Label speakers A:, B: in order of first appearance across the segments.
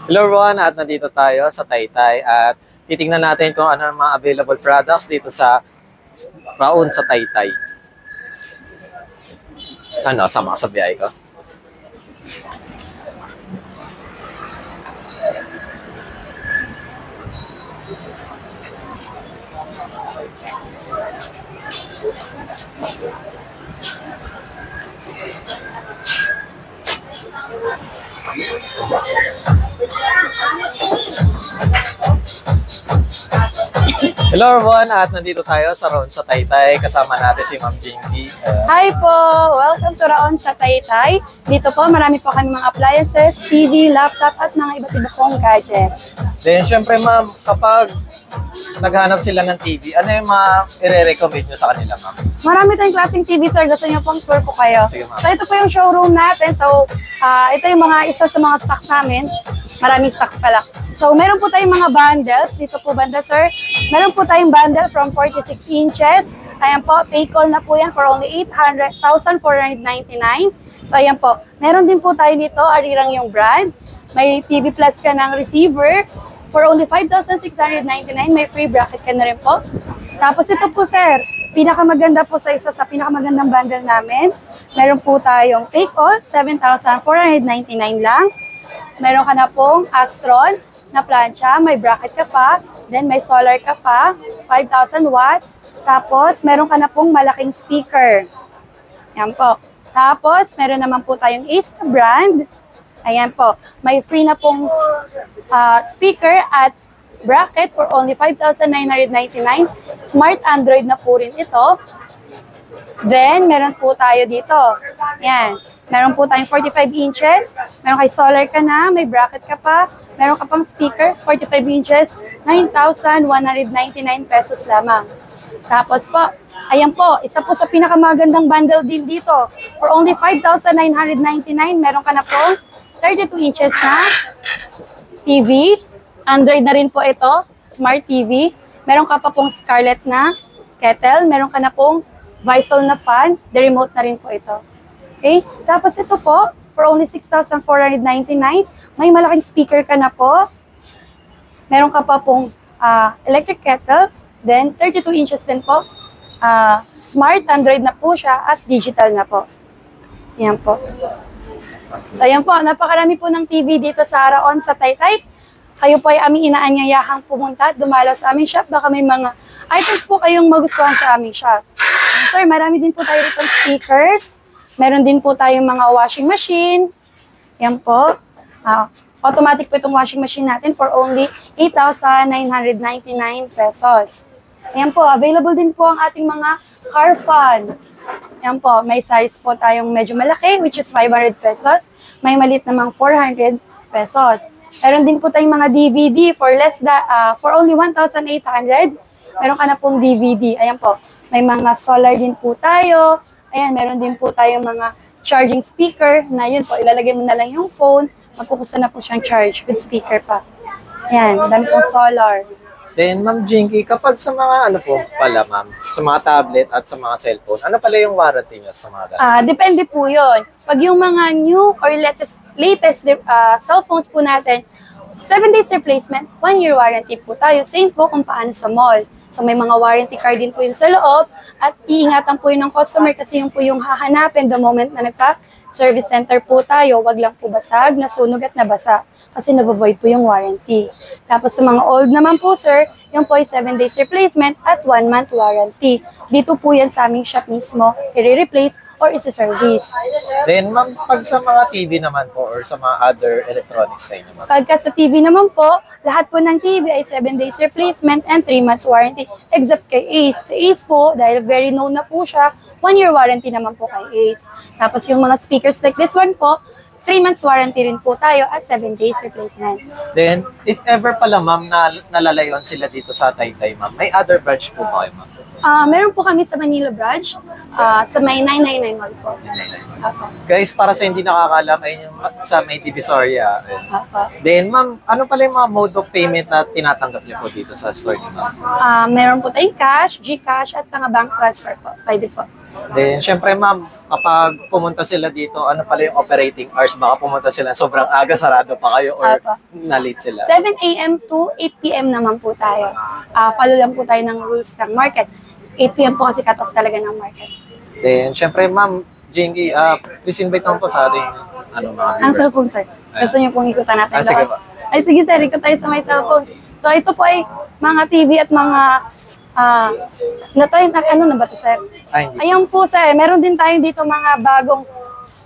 A: Hello everyone, at nandito tayo sa Taytay at titingnan natin kung ano ang mga available products dito sa Raon sa Taytay. Ano, sama ka sa biyahe ko? Hello everyone, at nandito tayo sa Raon sa Taytay. Kasama natin si Ma'am Jinky.
B: Hi po! Welcome to Raon sa Taytay. Dito po, marami po kami mga appliances, TV, laptop, at mga iba't iba pong gadgets.
A: Then syempre ma'am, kapag naghanap sila ng TV, ano yung mga i-recommend nyo sa kanila ma'am?
B: Marami tayong klaseng TV, sir. Gusto niyo pong tour po kayo.
A: Sige, ma'am.
B: So ito po yung showroom natin. So ito yung mga isa sa mga stocks namin. Maraming stocks pala. So meron po tayong mga bundles. Dito po banda, sir. Meron po tayong bundle from 46 inches. Ayan po, pay call na po yan for only 800,499. So ayan po. Meron din po tayo dito, arirang yung brand. May TV Plus ka ng receiver. For only 5,699, may free bracket ka na rin po. Tapos ito po, sir, pinakamaganda po sa isa sa pinakamagandang bundle namin. Meron po tayong take all, 7,499 lang. Meron ka na pong Astron na plancha, may bracket ka pa. Then may solar ka pa, 5,000 watts. Tapos meron ka na pong malaking speaker. Yan po. Tapos meron naman po tayong Ace brand. Ayan po. May free na pong speaker at bracket for only 5,999. Smart Android na po rin ito. Then, meron po tayo dito. Yan. Meron po tayong 45 inches. Meron kay solar ka na, may bracket ka pa. Meron ka pang speaker, 45 inches, 9,199 pesos lamang. Tapos po, ayan po, isa po sa pinakamagandang bundle din dito. For only 5,999, meron ka na po 32 inches na TV. Android na rin po ito, Smart TV. Meron ka pa pong Scarlett na kettle. Meron ka na pong Vysol na fan. The remote na rin po ito. Okay? Tapos ito po, for only 6,499, may malaking speaker ka na po. Meron ka pa pong electric kettle. Then, 32 inches din po. Smart Android na po siya at digital na po. Yan po. So, yan po. Napakarami po ng TV dito sa Raon sa Taytay. Kayo po ay aming inaanyayahang pumunta at dumalaw sa aming shop. Baka may mga items po kayong magustuhan sa aming shop. Sir, marami din po tayo rito speakers. Meron din po tayong mga washing machine. Yan po. Automatic po itong washing machine natin for only 8,999 pesos. Yan po. Available din po ang ating mga car fan. Yan po. May size po tayong medyo malaki, which is 500 pesos. May maliit namang 400 pesos. Meron din po tayong mga DVD for only 1,800. Meron ka na pong DVD. Ayan po. May mga solar din po tayo. Ayan, meron din po tayong mga charging speaker na yun po. Ilalagay mo na lang yung phone. Magkukusta na po siyang charge with speaker pa. Ayan, dami pong solar.
A: Then Ma'am Jinky, kapag sa mga ano po pala ma'am, sa mga tablet at sa mga cellphone, ano pala yung warranty nyo sa mga
B: Depende po yun. Pag yung mga new or latest cellphones po natin, 7 days replacement, 1 year warranty po tayo. Same po kung paano sa mall. So may mga warranty card din po yun sa loob at iingatan po yun ng customer kasi yun po yung hahanapin the moment na nagpa-service center po tayo. Wag lang po basag, nasunog at nabasa kasi nabavoid po yung warranty. Tapos sa mga old naman po sir, yung po ay 7 days replacement at 1 month warranty. Dito po yan sa aming shop mismo, i-replace or isi-service.
A: Then ma'am, pag sa mga TV naman po or sa mga other electronics sa inyo ma'am?
B: Pagka sa TV naman po, lahat po ng TV ay 7 days replacement and 3 months warranty except kay Ace. Sa Ace po, dahil very known na po siya, 1 year warranty naman po kay Ace. Tapos yung mga speakers like this one po, 3 months warranty rin po tayo at 7 days replacement.
A: Then, if ever pala ma'am na nalalayuan sila dito sa Taytay ma'am, may other branch po ba kayo ma'am?
B: Meron po kami sa Manila branch, sa may 999 Mall po. Apo.
A: Guys, para sa hindi nakakaalam, ayun yung sa May Divisoria. Ayun.
B: Apo.
A: Then, ma'am, ano pala yung mga mode of payment na tinatanggap niyo po dito sa store niyo, ma'am?
B: Meron po tayong cash, GCash, at mga bank transfer po. Pwede po.
A: Then, syempre, ma'am, kapag pumunta sila dito, ano pala yung operating hours? Baka pumunta sila sobrang aga, sarado pa kayo, or
B: Apo.
A: na-late sila.
B: 7 a.m. to 8 p.m. naman po tayo. Follow lang po tayo ng rules ng market. 8 p.m. po kasi cut-off talaga ng market.
A: Then, syempre, ma'am, Jingy, please invite naman po sa ating mga
B: Ang
A: viewers.
B: cellphone, sir. Gusto niyo pong ikutan natin
A: Sige
B: doon?
A: po.
B: Ay, sige, sir. Ikot tayo sa may cellphone. So, ito po ay mga TV at mga ano na ba ito, sir?
A: Ay, hindi.
B: Ayan po, sir. Meron din tayo dito mga bagong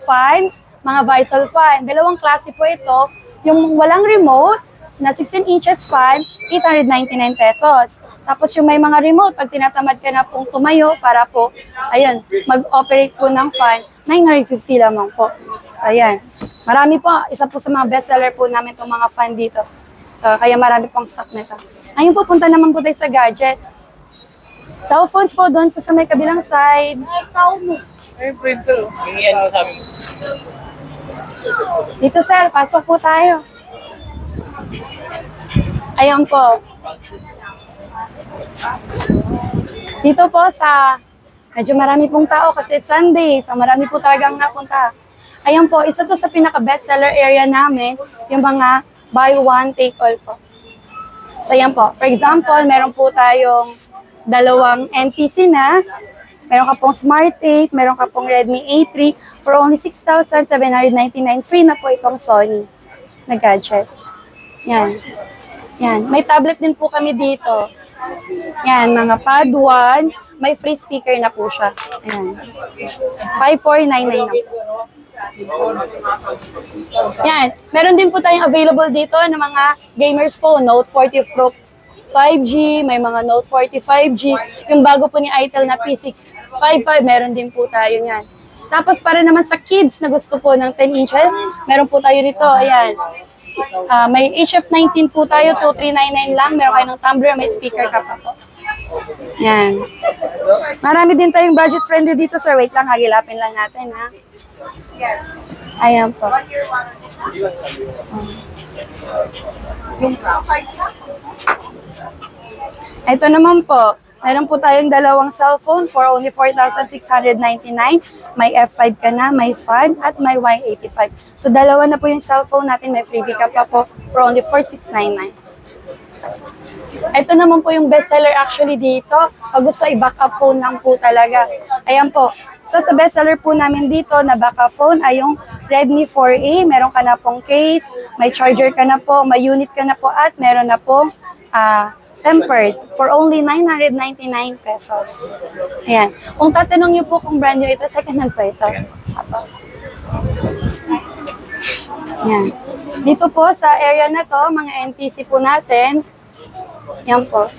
B: fan, mga Vysol fan. Dalawang klase po ito. Yung walang remote, na 16 inches fan, 899 pesos. Tapos yung may mga remote, pag tinatamad ka na pong tumayo para po, ayan, mag-operate po ng fan, 950 lamang po. So, ayan. Marami po, isa po sa mga bestseller po namin itong mga fan dito. So, kaya marami pong stock nito. Ngayon po, punta naman po tayo sa gadgets. Cellphones po, doon po sa may kabilang side.
C: Ay, tao mo. Ay, printer. Hingihan mo sa amin.
B: Dito, sir, pasok po tayo. Ayan po. Dito po sa, medyo marami pong tao kasi it's Sunday, so marami po talagang napunta. Ayan po, isa to sa pinaka-bestseller area namin, yung mga buy one, take all po. So ayan po, for example, meron po tayong dalawang NPC na, meron ka pong Smart 8, meron ka pong Redmi A3, for only 6,799, free na po itong Sony na gadget. Yan. Yan. May tablet din po kami dito. Yan, mga pad 1. May free speaker na po siya. Yan. 5,499 na po. Yan. Meron din po tayong available dito ng mga gamers phone. Note 40 Pro 5G, may mga Note 40 5G. Yung bago po ni Itel na P655, meron din po tayo yan. Tapos para naman sa kids na gusto po ng 10 inches, meron po tayo rito. Ayan. May HF19 po tayo, 2399 lang. Meron kayo ng tumbler, may speaker ka pa po. Yan. Marami din tayong budget friendly dito, sir. Wait lang, hagilapin lang natin, ha?
C: Yes.
B: Ayan po.
C: 1 year warranty. Yung price na.
B: Ito naman po. Meron po tayong dalawang cellphone for only 4,699. May F5 ka na, may fan, at may Y85. So, dalawa na po yung cellphone natin. May freebie ka pa po for only 4,699. Ito naman po yung bestseller actually dito. Pag gusto i-backup phone lang po talaga. Ayan po. So, sa bestseller po namin dito na backup phone ay yung Redmi 4A. Meron ka na pong case, may charger ka na po, may unit ka na po, at meron na pong tempered for only 999 pesos. Ayan. Kung tatanong niyo po kung brand new ito, second hand po ito. Ayan. Dito po sa area na to, mga NTC po natin. Yan po.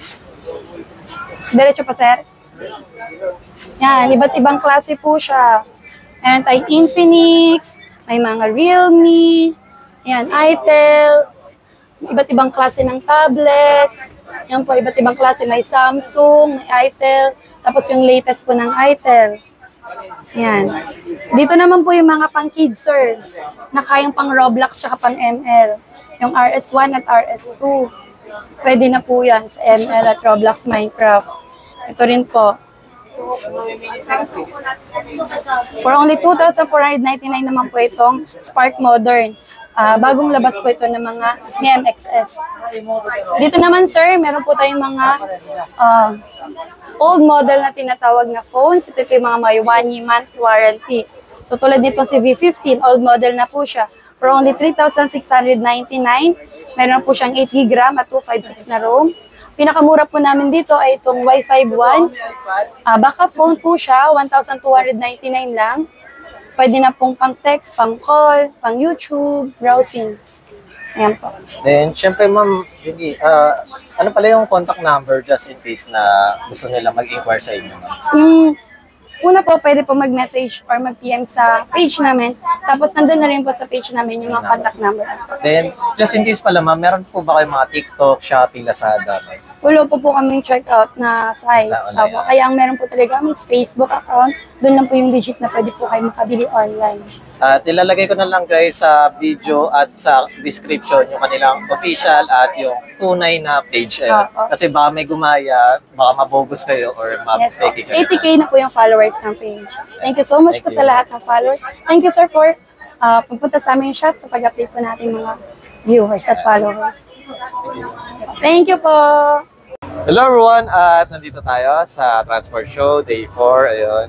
B: Diretso pa, sir. Yan, iba't ibang klase po siya. Meron tayong Infinix, may mga Realme, yan, Itel, iba't ibang klase ng tablets. Yan po, iba't ibang klase. May Samsung, may Itel, tapos yung latest po ng Itel. Yan. Dito naman po yung mga pang kids, sir, na kayang pang Roblox tsaka pang ML. Yung RS1 at RS2. Pwede na po yan sa ML at Roblox Minecraft. Ito rin po. For only 2,499 naman po itong Spark Modern. Bagong labas po ito ng mga ni MXS. Dito naman, sir, meron po tayong mga old model na tinatawag na phones. Ito po yung mga may 1 month warranty. So tulad nito si V15, old model na po siya. For only 3,699, meron po siyang 8 GB RAM at 256 na ROM. Pinakamura po namin dito ay itong Y51. Backup phone po siya, 1,299 lang. Pwede na pong pang text, pang call, pang YouTube, browsing. Ayan po.
A: Then, syempre, ma'am, Jingy, ano pala yung contact number just in case na gusto nila mag-inquire sa inyo, ma'am?
B: Una po, pwede po mag-message or mag-PM sa page namin. Tapos nandun na rin po sa page namin yung mga contact number.
A: Then, just in case pala, ma'am, meron po ba kayong mga TikTok, Shopee, Lazada?
B: Wala po kaming checkout na sites.
A: Sa online.
B: Opo. Kaya ang meron po talaga kami is Facebook account. Doon lang po yung legit na pwede po kayo makabili online.
A: At ilalagay ko na lang guys sa video at sa description yung kanilang official at yung tunay na page. Ayun.
B: Oo.
A: Kasi baka may gumaya, baka mabogus kayo or
B: Yes po.
A: ma-mistake kayo.
B: 80K na po yung followers ng page. Thank you so much
A: Thank
B: po
A: you.
B: sa lahat ng followers. Thank you sir for pagpunta sa aming shop sa pag-update po natin mga viewers at followers. Thank you po.
A: Hello everyone! At nandito tayo sa Transport Show Day 4. Ayun.